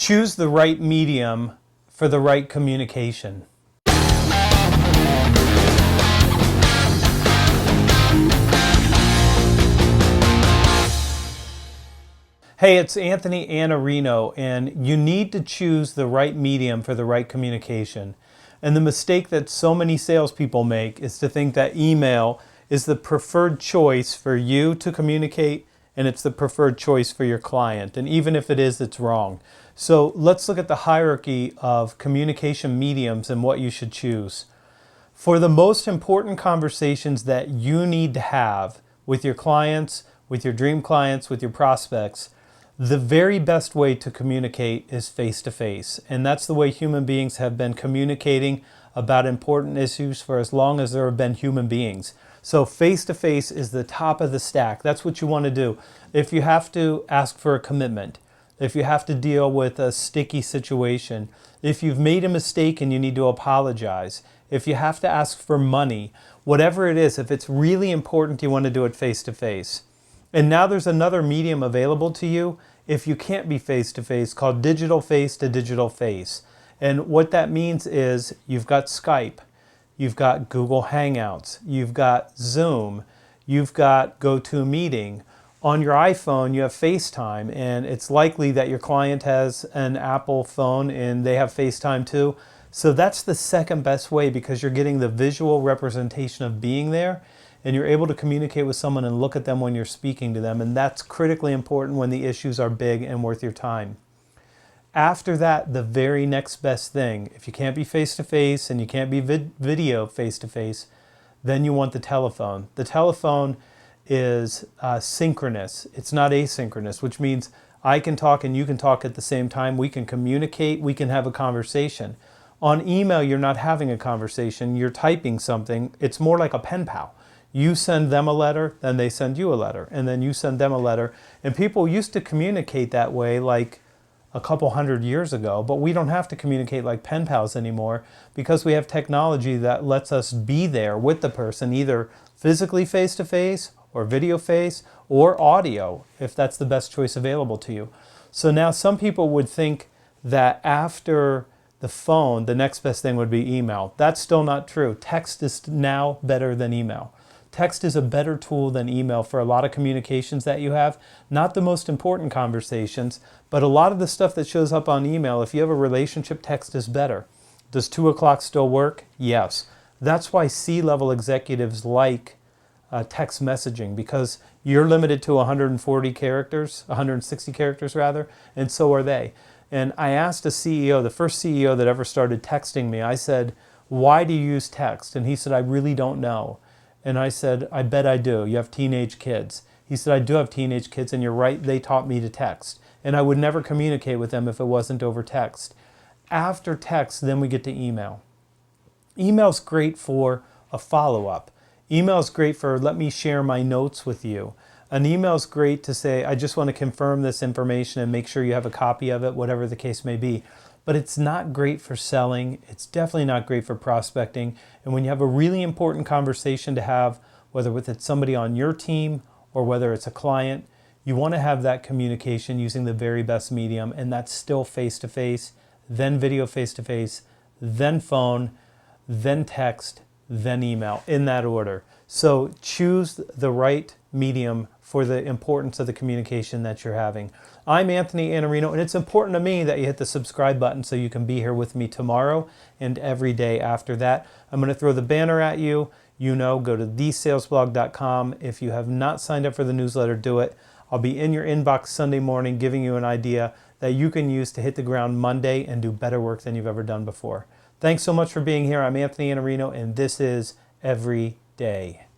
Choose the right medium for the right communication. Hey, it's Anthony Iannarino, and you need to choose the right medium for the right communication. And the mistake that so many salespeople make is to think that email is the preferred choice for you to communicate, and it's the preferred choice for your client. And even if it is, it's wrong. So let's look at the hierarchy of communication mediums and what you should choose. For the most important conversations that you need to have with your clients, with your dream clients, with your prospects, the very best way to communicate is face-to-face. And that's the way human beings have been communicating about important issues for as long as there have been human beings. So face-to-face is the top of the stack. That's what you want to do. If you have to ask for a commitment, if you have to deal with a sticky situation, if you've made a mistake and you need to apologize, if you have to ask for money, whatever it is, if it's really important, you want to do it face-to-face. And now there's another medium available to you if you can't be face-to-face called digital face to digital face. And what that means is you've got Skype, you've got Google Hangouts, you've got Zoom, you've got GoToMeeting. On your iPhone, you have FaceTime, and it's likely that your client has an Apple phone and they have FaceTime too. So that's the second best way because you're getting the visual representation of being there, and you're able to communicate with someone and look at them when you're speaking to them, and that's critically important when the issues are big and worth your time. After that, the very next best thing, if you can't be face-to-face and you can't be video face-to-face, then you want the telephone. The telephone is synchronous. It's not asynchronous, which means I can talk and you can talk at the same time. We can communicate, we can have a conversation. On email, you're not having a conversation, you're typing something. It's more like a pen pal. You send them a letter, then they send you a letter, and then you send them a letter. And people used to communicate that way like a couple hundred years ago, but we don't have to communicate like pen pals anymore because we have technology that lets us be there with the person, either physically face-to-face or video face or audio, if that's the best choice available to you. So now some people would think that after the phone, the next best thing would be email. That's still not true. Text is now better than email. Text is a better tool than email for a lot of communications that you have. Not the most important conversations, but a lot of the stuff that shows up on email, if you have a relationship, text is better. Does 2 o'clock still work? Yes. That's why C-level executives like text messaging, because you're limited to 140 characters, 160 characters rather, and so are they. And I asked a CEO, the first CEO that ever started texting me, I said, why do you use text? And he said, I really don't know. And I said, I bet I do. You have teenage kids. He said, I do have teenage kids, and you're right, they taught me to text. And I would never communicate with them if it wasn't over text. After text, then we get to email. Email's great for a follow-up. Email's great for, let me share my notes with you. An email's great to say, I just want to confirm this information and make sure you have a copy of it, whatever the case may be. But it's not great for selling. It's definitely not great for prospecting. And when you have a really important conversation to have, whether it's somebody on your team or whether it's a client, you want to have that communication using the very best medium, and that's still face-to-face, then video face-to-face, then phone, then text, then email, in that order. So choose the right medium for the importance of the communication that you're having. I'm Anthony Iannarino, and it's important to me that you hit the subscribe button so you can be here with me tomorrow and every day after that. I'm going to throw the banner at you. You know, go to thesalesblog.com. If you have not signed up for the newsletter, do it. I'll be in your inbox Sunday morning giving you an idea that you can use to hit the ground Monday and do better work than you've ever done before. Thanks so much for being here. I'm Anthony Iannarino, and this is Every Day.